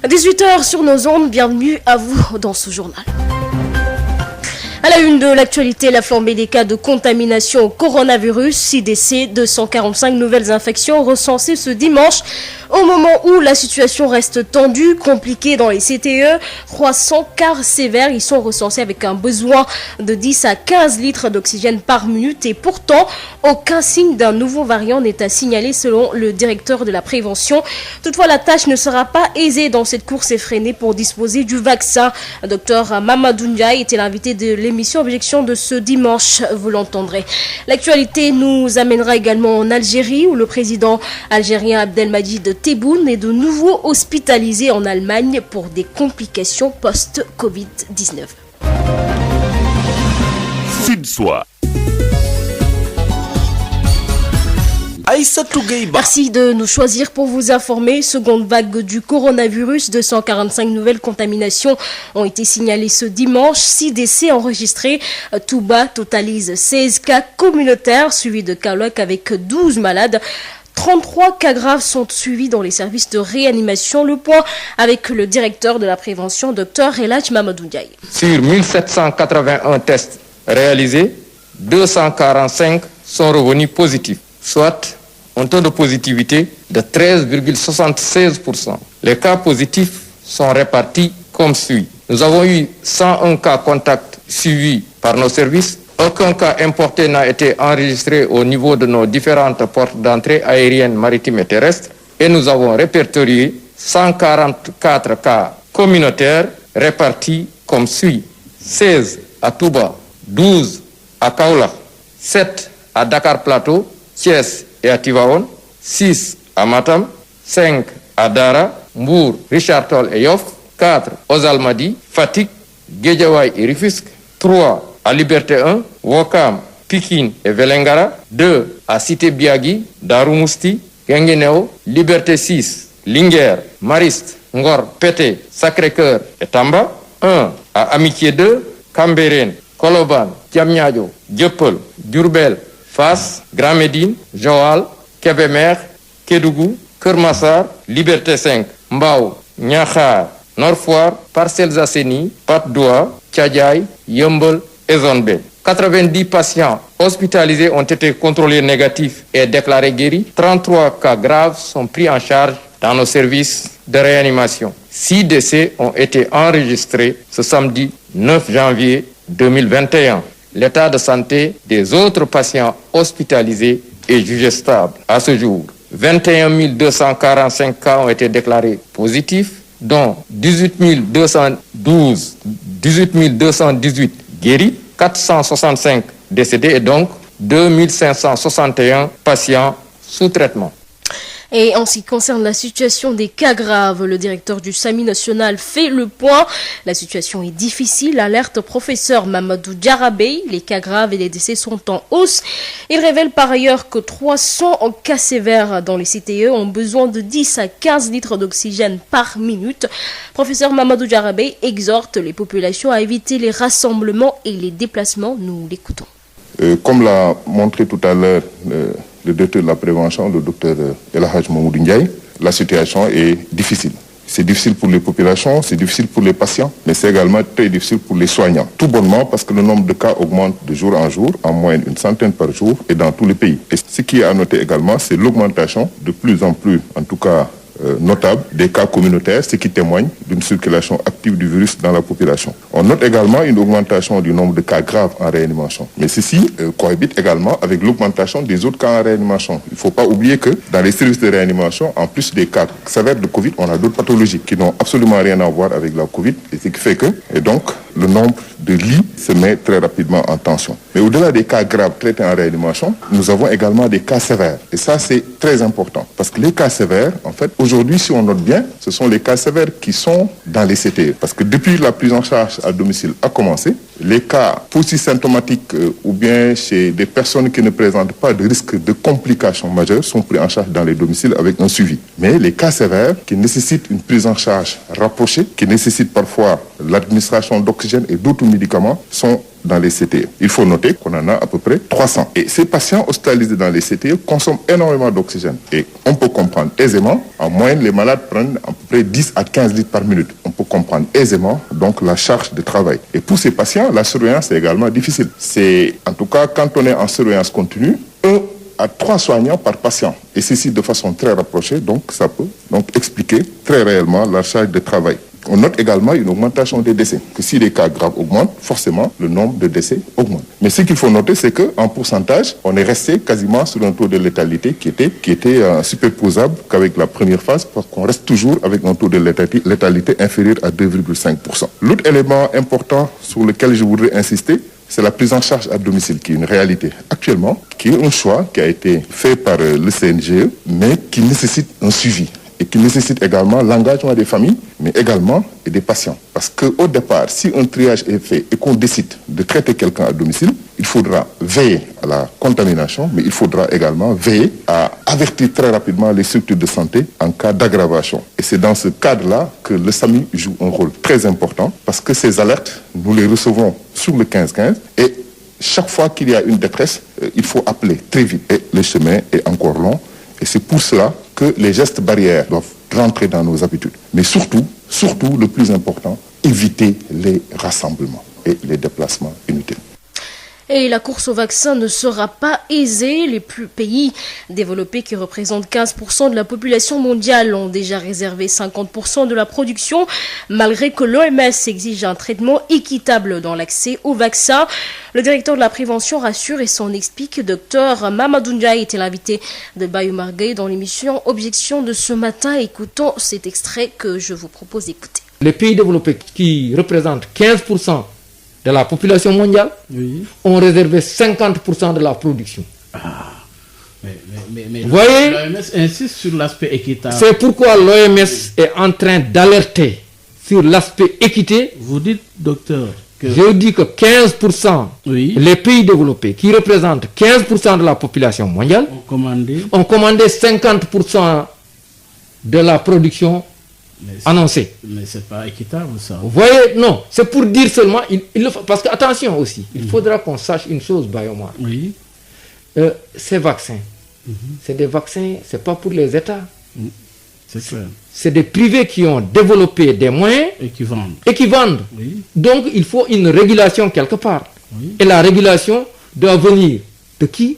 18h sur nos ondes, bienvenue à vous dans ce journal. À la une de l'actualité, la flambée des cas de contamination au coronavirus, 6 décès, 245 nouvelles infections recensées ce dimanche. Au moment où la situation reste tendue, compliquée dans les CTE, 300 cas sévères y sont recensés avec un besoin de 10 à 15 litres d'oxygène par minute et pourtant, aucun signe d'un nouveau variant n'est à signaler selon le directeur de la prévention. Toutefois, la tâche ne sera pas aisée dans cette course effrénée pour disposer du vaccin. Dr Mamadou Ndiaye était l'invité de l'émission Objection de ce dimanche, vous l'entendrez. L'actualité nous amènera également en Algérie où le président algérien Abdelmadjid Tebboune est de nouveau hospitalisé en Allemagne pour des complications post-Covid-19. Sud-Soir. Merci de nous choisir pour vous informer. Seconde vague du coronavirus, 245 nouvelles contaminations ont été signalées ce dimanche. 6 décès enregistrés. Touba totalise 16 cas communautaires, suivis de Kaolack avec 12 malades. 33 cas graves sont suivis dans les services de réanimation. Le point avec le directeur de la prévention, Dr Elhadj Mamadou Ndiaye. Sur 1781 tests réalisés, 245 sont revenus positifs, soit un taux de positivité de 13,76%. Les cas positifs sont répartis comme suit. Nous avons eu 101 cas contacts suivis par nos services. Aucun cas importé n'a été enregistré au niveau de nos différentes portes d'entrée aériennes, maritimes et terrestres. Et nous avons répertorié 144 cas communautaires répartis comme suit. 16 à Touba, 12 à Kaolack, 7 à Dakar Plateau, Thiès et à Tivaouane, 6 à Matam, 5 à Dara, Mbour, Richard Toll et Yoff, 4 aux Almadies, Fatick, Guédiawaye et Rufisque, 3 à Liberté 1, Ouakam, Pikine et Vélingara, 2 à Cité Biagui, Darou Mousti, Guinguinéo, Liberté 6, Linguère, Mariste, Ngor, Pété, Sacré-Cœur et Tamba, 1 à Amitié 2, Cambérène, Colobane, Diamniadio, Dieuppeul, Diourbel, Fass, Grand Médine, Joal, Kébémer, Kédougou, Keur Massar, Liberté 5, Mbao, Niakhar, Nord Foire, Parcelles Assainies, Patte d'Oie, Thiadiaye, Yeumbeul et Zone B. 90 patients hospitalisés ont été contrôlés négatifs et déclarés guéris. 33 cas graves sont pris en charge dans nos services de réanimation. 6 décès ont été enregistrés ce samedi 9 janvier 2021. L'état de santé des autres patients hospitalisés est jugé stable. À ce jour, 21 245 cas ont été déclarés positifs, dont 18 218 guéris, 465 décédés et donc 2561 patients sous traitement. Et en ce qui concerne la situation des cas graves, le directeur du SAMI national fait le point. La situation est difficile, alerte professeur Mamadou Diarabé. Les cas graves et les décès sont en hausse. Il révèle par ailleurs que 300 cas sévères dans les CTE ont besoin de 10 à 15 litres d'oxygène par minute. Professeur Mamadou Diarabé exhorte les populations à éviter les rassemblements et les déplacements. Nous l'écoutons. Comme l'a montré tout à l'heure le directeur de la prévention, le docteur Elhadj Mamadou Ndiaye, la situation est difficile. C'est difficile pour les populations, c'est difficile pour les patients, mais c'est également très difficile pour les soignants. Tout bonnement parce que le nombre de cas augmente de jour en jour, en moyenne une centaine par jour, et dans tous les pays. Et ce qui est à noter également, c'est l'augmentation de plus en plus, en tout cas notable, des cas communautaires, ce qui témoigne d'une circulation active du virus dans la population. On note également une augmentation du nombre de cas graves en réanimation. Mais ceci cohabite également avec l'augmentation des autres cas en réanimation. Il ne faut pas oublier que dans les services de réanimation, en plus des cas sévères de Covid, on a d'autres pathologies qui n'ont absolument rien à voir avec la Covid, et ce qui fait que, et donc, le nombre de lits se met très rapidement en tension. Mais au-delà des cas graves traités en réanimation, nous avons également des cas sévères. Et ça, c'est très important. Parce que les cas sévères, en fait, aujourd'hui, si on note bien, ce sont les cas sévères qui sont dans les CTE. Parce que depuis la prise en charge à domicile a commencé, les cas post-symptomatiques ou bien chez des personnes qui ne présentent pas de risque de complications majeures sont pris en charge dans les domiciles avec un suivi. Mais les cas sévères qui nécessitent une prise en charge rapprochée, qui nécessitent parfois l'administration d'oxygène et d'autres médicaments, sont dans les CTE. Il faut noter qu'on en a à peu près 300. Et ces patients hospitalisés dans les CTE consomment énormément d'oxygène. Et on peut comprendre aisément, en moyenne, les malades prennent à peu près 10 à 15 litres par minute. On peut comprendre aisément donc la charge de travail. Et pour ces patients, la surveillance est également difficile. C'est, en tout cas, quand on est en surveillance continue, 1 à 3 soignants par patient. Et ceci de façon très rapprochée, donc ça peut donc expliquer très réellement la charge de travail. On note également une augmentation des décès. Que si les cas graves augmentent, forcément, le nombre de décès augmente. Mais ce qu'il faut noter, c'est qu'en pourcentage, on est resté quasiment sur un taux de létalité qui était superposable qu'avec la première phase, parce qu'on reste toujours avec un taux de létalité inférieur à 2,5%. L'autre élément important sur lequel je voudrais insister, c'est la prise en charge à domicile, qui est une réalité actuellement, qui est un choix qui a été fait par le CNGE, mais qui nécessite un suivi et qui nécessite également l'engagement des familles, mais également des patients. Parce qu'au départ, si un triage est fait et qu'on décide de traiter quelqu'un à domicile, il faudra veiller à la contamination, mais il faudra également veiller à avertir très rapidement les structures de santé en cas d'aggravation. Et c'est dans ce cadre-là que le SAMU joue un rôle très important, parce que ces alertes, nous les recevons sur le 15-15, et chaque fois qu'il y a une détresse, il faut appeler très vite. Et le chemin est encore long, et c'est pour cela que les gestes barrières doivent rentrer dans nos habitudes. Mais surtout, le plus important, éviter les rassemblements et les déplacements inutiles. Et la course au vaccin ne sera pas aisée. Les pays développés qui représentent 15% de la population mondiale ont déjà réservé 50% de la production, malgré que l'OMS exige un traitement équitable dans l'accès au vaccin. Le directeur de la prévention rassure et s'en explique. Dr Mamadou Ndiaye était l'invité de Bayou Marguerite dans l'émission Objection de ce matin. Écoutons cet extrait que je vous propose d'écouter. Les pays développés qui représentent 15% de la population mondiale, ont réservé 50% de la production. Mais vous voyez, l'OMS insiste sur l'aspect équitable. C'est pourquoi l'OMS est en train d'alerter sur l'aspect équité. Vous dites, docteur, que... Je dis que 15%, les pays développés, qui représentent 15% de la population mondiale, ont commandé 50% de la production annoncé. Mais c'est pas équitable ça. Vous voyez, non, c'est pour dire seulement, parce que attention aussi, il faudra qu'on sache une chose, Bayomar. Oui. Ces vaccins, c'est des vaccins, c'est pas pour les États. C'est clair. C'est des privés qui ont développé des moyens et qui vendent. Oui. Donc il faut une régulation quelque part. Oui. Et la régulation doit venir de qui?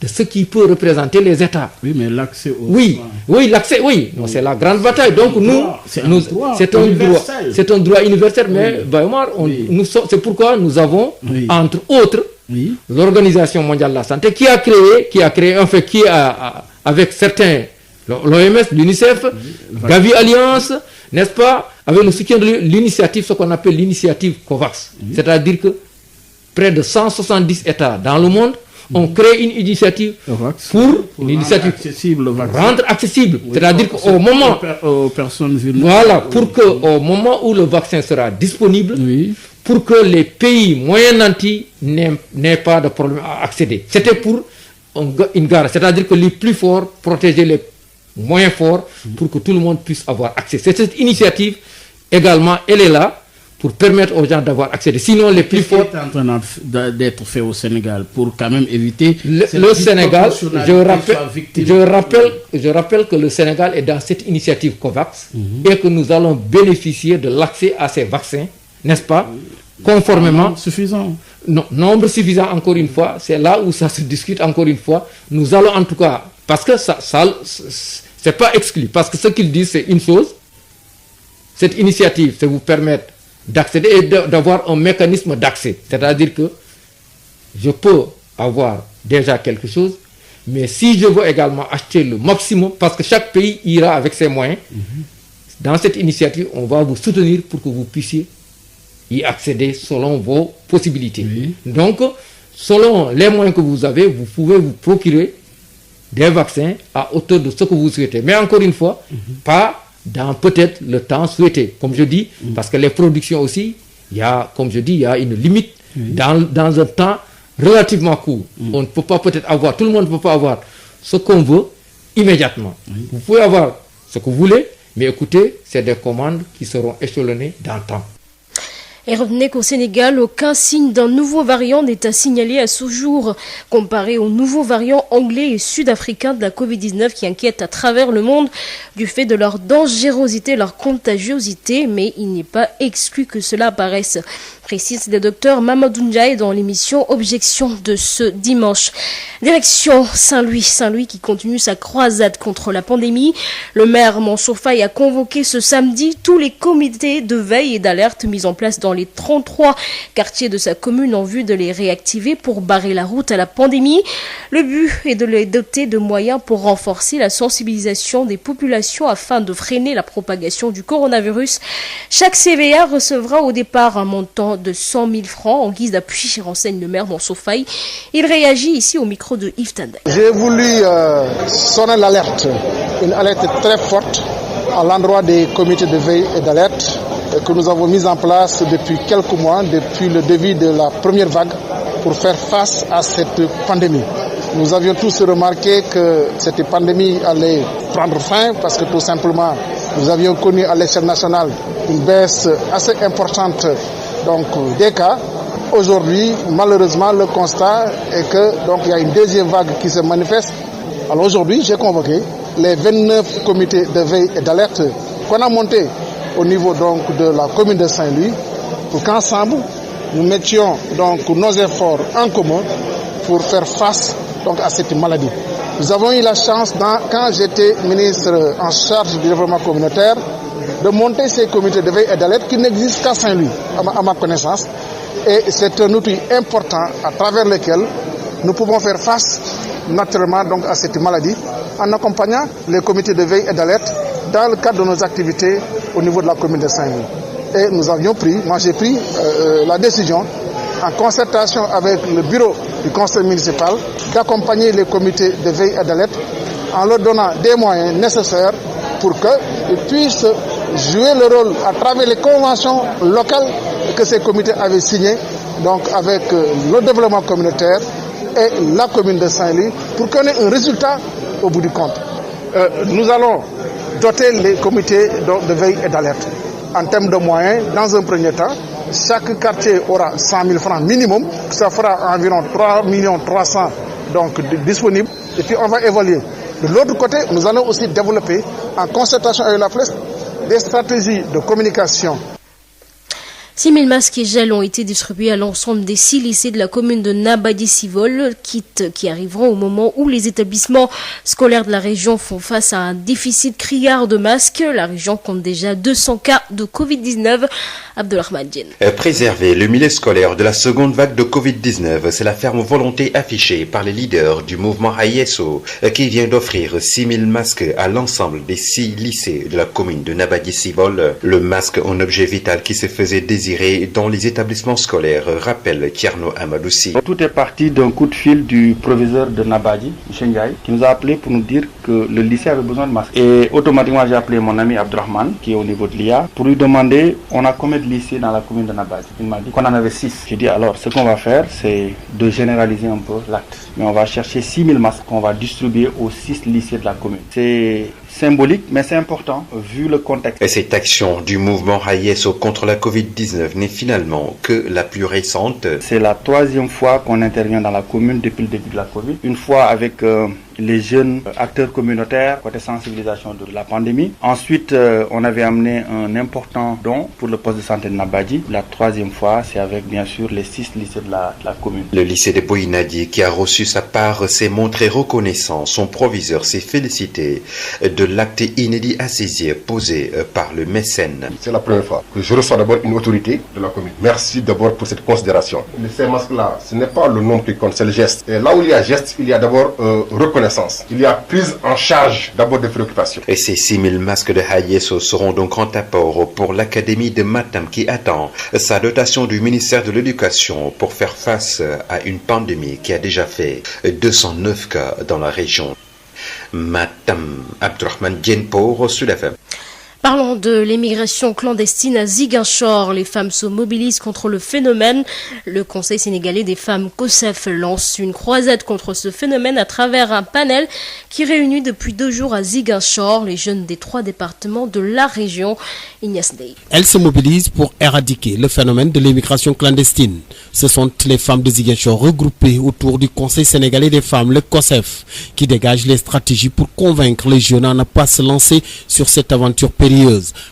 De ce qui peut représenter les États. Oui, mais l'accès au... Oui, l'accès, non, c'est la grande bataille. Donc c'est un droit universel, mais Bayomar, c'est pourquoi nous avons, entre autres, l'Organisation mondiale de la santé, qui a créé un fait qui avec certains, l'OMS, l'UNICEF, Gavi Alliance, n'est-ce pas, avec le soutien de l'initiative, ce qu'on appelle l'initiative COVAX. C'est-à-dire que près de 170 États dans le monde ont créé une initiative pour rendre accessible. C'est-à-dire qu'au moment aux personnes vulnérables. Voilà, pour qu'au moment où le vaccin sera disponible, pour que les pays moyens nantis n'aient pas de problème à accéder. C'était pour une garde. C'est-à-dire que les plus forts protéger les moins forts pour que tout le monde puisse avoir accès. C'est cette initiative également, elle est là pour permettre aux gens d'avoir accès. Sinon, les plus forts... Qu'est-ce qui est en train d'être fait au Sénégal pour quand même éviter... Le Sénégal, je rappelle que le Sénégal est dans cette initiative COVAX et que nous allons bénéficier de l'accès à ces vaccins, n'est-ce pas, conformément... Nombre suffisant. Non, nombre suffisant, encore une fois, c'est là où ça se discute encore une fois. Nous allons en tout cas... Parce que ça c'est pas exclu. Parce que ce qu'ils disent, c'est une chose. Cette initiative, c'est vous permettre d'accéder et d'avoir un mécanisme d'accès. C'est-à-dire que je peux avoir déjà quelque chose, mais si je veux également acheter le maximum, parce que chaque pays ira avec ses moyens, dans cette initiative, on va vous soutenir pour que vous puissiez y accéder selon vos possibilités. Donc, selon les moyens que vous avez, vous pouvez vous procurer des vaccins à hauteur de ce que vous souhaitez. Mais encore une fois, pas dans peut-être le temps souhaité, comme je dis, parce que les productions aussi, il y a, comme je dis, il y a une limite dans un temps relativement court. On ne peut pas peut-être avoir, tout le monde ne peut pas avoir ce qu'on veut immédiatement. Vous pouvez avoir ce que vous voulez, mais écoutez, c'est des commandes qui seront échelonnées dans le temps. Et revenez qu'au Sénégal, aucun signe d'un nouveau variant n'est à signaler à ce jour, comparé aux nouveaux variants anglais et sud-africains de la Covid-19 qui inquiètent à travers le monde du fait de leur dangerosité, leur contagiosité, mais il n'est pas exclu que cela apparaisse, précise le docteur Mamadou Ndiaye dans l'émission Objection de ce dimanche. Direction Saint-Louis qui continue sa croisade contre la pandémie. Le maire Mansour Faye a convoqué ce samedi tous les comités de veille et d'alerte mis en place dans les 33 quartiers de sa commune en vue de les réactiver pour barrer la route à la pandémie. Le but est de les doter de moyens pour renforcer la sensibilisation des populations afin de freiner la propagation du coronavirus. Chaque CVA recevra au départ un montant de 100 000 francs en guise d'appui, renseigne le maire Mansour Faye. Il réagit ici au micro de Yves Tandek. J'ai voulu sonner l'alerte, une alerte très forte à l'endroit des comités de veille et d'alerte que nous avons mis en place depuis quelques mois, depuis le début de la première vague, pour faire face à cette pandémie. Nous avions tous remarqué que cette pandémie allait prendre fin parce que tout simplement nous avions connu à l'échelle nationale une baisse assez importante des cas. Aujourd'hui, malheureusement, le constat est que il y a une deuxième vague qui se manifeste. Alors aujourd'hui, j'ai convoqué les 29 comités de veille et d'alerte qu'on a montés au niveau de la commune de Saint-Louis pour qu'ensemble nous mettions nos efforts en commun pour faire face à cette maladie. Nous avons eu la chance, quand j'étais ministre en charge du développement communautaire, de monter ces comités de veille et d'alerte qui n'existent qu'à Saint-Louis, à ma connaissance. Et c'est un outil important à travers lequel nous pouvons faire face naturellement à cette maladie en accompagnant les comités de veille et d'alerte dans le cadre de nos activités au niveau de la commune de Saint-Louis. Et j'ai pris la décision, en concertation avec le bureau du conseil municipal, d'accompagner les comités de veille et d'alerte en leur donnant des moyens nécessaires pour qu'ils puissent jouer le rôle à travers les conventions locales que ces comités avaient signées, avec le développement communautaire et la commune de Saint-Louis, pour qu'on ait un résultat au bout du compte. Nous allons doter les comités de veille et d'alerte. En termes de moyens, dans un premier temps, chaque quartier aura 100 000 francs minimum, ça fera environ 3 300 000 disponibles, et puis on va évaluer. De l'autre côté, nous allons aussi développer, en concertation avec la presse, des stratégies de communication. 6 000 masques et gels ont été distribués à l'ensemble des 6 lycées de la commune de Nabadji-Civol, kits qui arriveront au moment où les établissements scolaires de la région font face à un déficit criard de masques. La région compte déjà 200 cas de Covid-19. Abdelrahman Djen. Préserver le milieu scolaire de la seconde vague de Covid-19, c'est la ferme volonté affichée par les leaders du mouvement AISO qui vient d'offrir 6 000 masques à l'ensemble des 6 lycées de la commune de Nabadji-Civol. Le masque, un objet vital qui se faisait désirer dans les établissements scolaires, rappelle Tierno Amadoussi. Tout est parti d'un coup de fil du proviseur de Nabadji, M. Ndiaye, qui nous a appelé pour nous dire que le lycée avait besoin de masques. Et automatiquement, j'ai appelé mon ami Abdelrahman, qui est au niveau de l'IA, pour lui demander, on a combien de lycées dans la commune de Nabadji? Il m'a dit qu'on en avait 6. J'ai dit alors, ce qu'on va faire, c'est de généraliser un peu l'acte. Mais on va chercher 6 000 masques qu'on va distribuer aux 6 lycées de la commune. C'est symbolique, mais c'est important vu le contexte. Et cette action du mouvement AISO contre la Covid-19 n'est finalement que la plus récente. C'est la 3e fois qu'on intervient dans la commune depuis le début de la Covid. Une fois avec les jeunes acteurs communautaires côté sensibilisation de la pandémie. Ensuite, on avait amené un important don pour le poste de santé de Nabadji. La 3e fois, c'est avec bien sûr les 6 lycées de la commune. Le lycée de Boinadi, qui a reçu sa part, s'est montré reconnaissant. Son proviseur s'est félicité de l'acte inédit à saisir posé par le mécène. C'est la première fois que je reçois d'abord une autorité de la commune. Merci d'abord pour cette considération. Ces masques-là, ce n'est pas le nom qui compte, c'est le geste. Et là où il y a geste, il y a d'abord reconnaissance. Il y a prise en charge d'abord des préoccupations. Et ces 6 000 masques de AISO seront donc grand apport pour l'académie de Matam qui attend sa dotation du ministère de l'Éducation pour faire face à une pandémie qui a déjà fait 209 cas dans la région. Matam, Abdelrahman Djen pour Sud FM. Parlons de l'émigration clandestine à Ziguinchor. Les femmes se mobilisent contre le phénomène. Le Conseil sénégalais des femmes COSEF lance une croisade contre ce phénomène à travers un panel qui réunit depuis 2 jours à Ziguinchor les jeunes des 3 départements de la région. Ignace Dey. Elles se mobilisent pour éradiquer le phénomène de l'émigration clandestine. Ce sont les femmes de Ziguinchor regroupées autour du Conseil sénégalais des femmes, le COSEF, qui dégage les stratégies pour convaincre les jeunes à ne pas se lancer sur cette aventure périlleuse.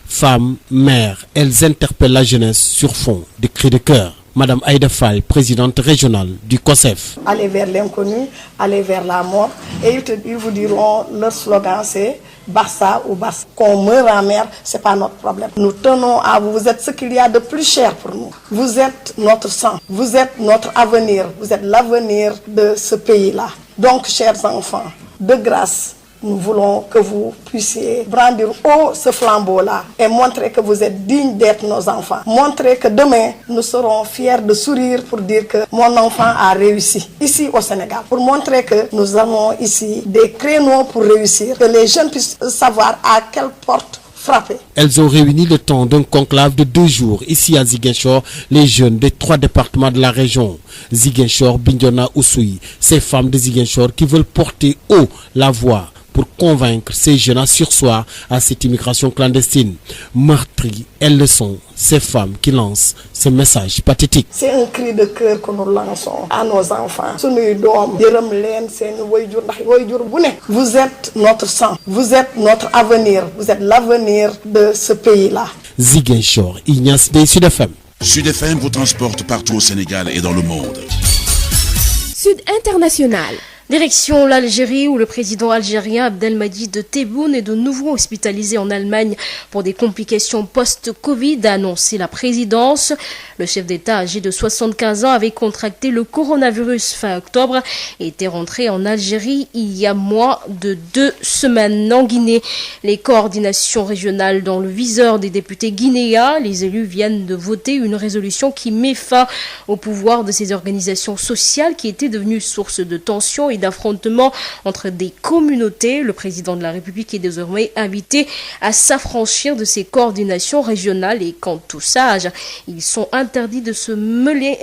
Femmes, mères, elles interpellent la jeunesse sur fond de cris de cœur. Madame Aïda Fall, présidente régionale du COSEF. Aller vers l'inconnu, aller vers la mort. Et ils vous diront, leur slogan c'est Barça ou Barça. Qu'on meurt en mer, c'est pas notre problème. Nous tenons à vous. Vous êtes ce qu'il y a de plus cher pour nous. Vous êtes notre sang. Vous êtes notre avenir. Vous êtes l'avenir de ce pays-là. Donc, chers enfants, de grâce, nous voulons que vous puissiez brandir haut ce flambeau-là et montrer que vous êtes dignes d'être nos enfants. Montrer que demain, nous serons fiers de sourire pour dire que mon enfant a réussi ici au Sénégal. Pour montrer que nous avons ici des créneaux pour réussir, que les jeunes puissent savoir à quelle porte frapper. Elles ont réuni le temps d'un conclave de 2 jours ici à Ziguinchor, les jeunes des 3 départements de la région. Ziguinchor, Bignona, Oussouye. Ces femmes de Ziguinchor qui veulent porter haut la voix pour convaincre ces jeunes à surseoir à cette immigration clandestine. Meurtries, elles le sont, ces femmes qui lancent ce message pathétique. C'est un cri de cœur que nous lançons à nos enfants. Vous êtes notre sang, vous êtes notre avenir, vous êtes l'avenir de ce pays-là. Ziguinchor, Ignace Dey, Sud FM. Sud FM vous transporte partout au Sénégal et dans le monde. Sud International. Direction l'Algérie où le président algérien Abdelmadjid Tebboune est de nouveau hospitalisé en Allemagne pour des complications post-Covid, a annoncé la présidence. Le chef d'État âgé de 75 ans avait contracté le coronavirus fin octobre et était rentré en Algérie il y a moins de 2 semaines. En Guinée, les coordinations régionales dans le viseur des députés guinéens, les élus viennent de voter une résolution qui met fin au pouvoir de ces organisations sociales qui étaient devenues source de tensions et d'affrontements entre des communautés. Le président de la République est désormais invité à s'affranchir de ces coordinations régionales et quant aux sages, ils sont interdits de se mêler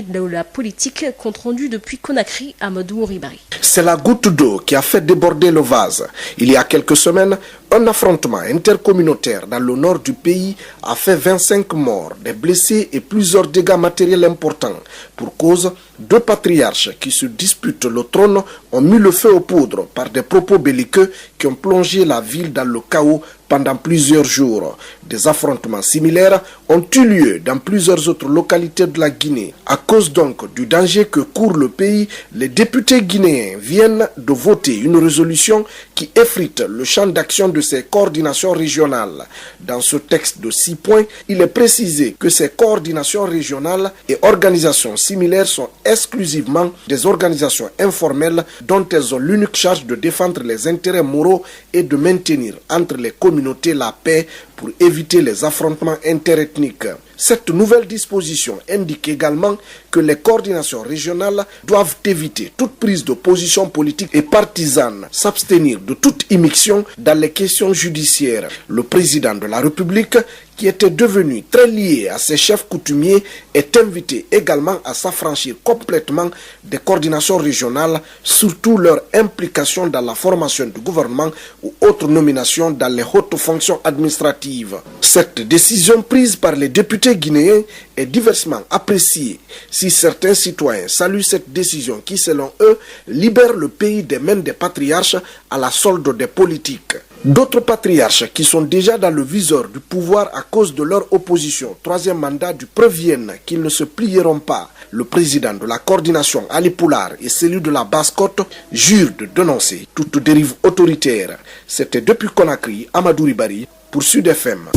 de la politique, compte rendu depuis Conakry, Amadou Ribari. C'est la goutte d'eau qui a fait déborder le vase. Il y a quelques semaines, un affrontement intercommunautaire dans le nord du pays a fait 25 morts, des blessés et plusieurs dégâts matériels importants. Pour cause, 2 patriarches qui se disputent le trône ont mis le feu aux poudres par des propos belliqueux qui ont plongé la ville dans le chaos pendant plusieurs jours. Des affrontements similaires ont eu lieu dans plusieurs autres localités de la Guinée. À cause donc du danger que court le pays, les députés guinéens viennent de voter une résolution qui effrite le champ d'action de ces coordinations régionales. Dans ce texte de 6 points, il est précisé que ces coordinations régionales et organisations similaires sont exclusivement des organisations informelles dont elles ont l'unique charge de défendre les intérêts moraux et de maintenir entre les communautés la paix pour éviter les affrontements interethniques. Cette nouvelle disposition indique également que les coordinations régionales doivent éviter toute prise de position politique et partisane, s'abstenir de toute immixtion dans les questions judiciaires. Le président de la République, qui était devenu très lié à ses chefs coutumiers, est invité également à s'affranchir complètement des coordinations régionales, surtout leur implication dans la formation du gouvernement ou autres nominations dans les hautes fonctions administratives. Cette décision prise par les députés guinéens est diversement appréciée. Si certains citoyens saluent cette décision qui, selon eux, libère le pays des mains des patriarches à la solde des politiques. D'autres patriarches qui sont déjà dans le viseur du pouvoir à cause de leur opposition, 3e mandat, du préviennent qu'ils ne se plieront pas. Le président de la coordination Ali Poulard et celui de la Basse-Côte jurent de dénoncer toute dérive autoritaire. C'était depuis Conakry, Amadou Ribari, pour Sud FM.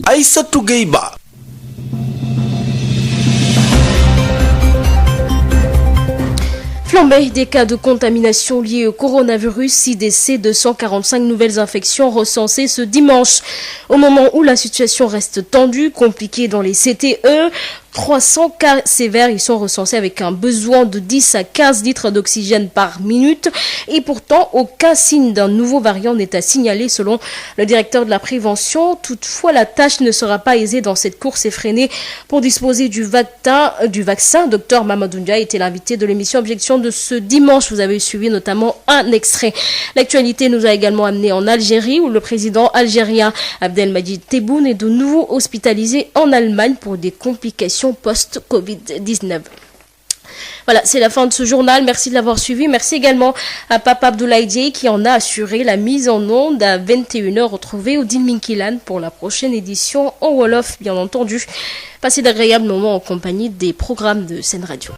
Aïssatou Gueye-Ba. Flambée des cas de contamination liés au coronavirus, 6 décès, 245 nouvelles infections recensées ce dimanche. Au moment où la situation reste tendue, compliquée dans les CTE, 300 cas sévères y sont recensés avec un besoin de 10 à 15 litres d'oxygène par minute. Et pourtant, aucun signe d'un nouveau variant n'est à signaler selon le directeur de la prévention. Toutefois, la tâche ne sera pas aisée dans cette course effrénée pour disposer du vaccin. Dr Mamadou Ndiaye était l'invité de l'émission Objection de ce dimanche. Vous avez suivi notamment un extrait. L'actualité nous a également amené en Algérie où le président algérien Abdelmadjid Tebboune est de nouveau hospitalisé en Allemagne pour des complications post-Covid-19. Voilà, c'est la fin de ce journal. Merci de l'avoir suivi. Merci également à Papa Abdoulaye Dieye qui en a assuré la mise en onde à 21h. Retrouvez Odile Minkilan pour la prochaine édition en Wolof, bien entendu. Passez d'agréables moments en compagnie des programmes de Sen Radio.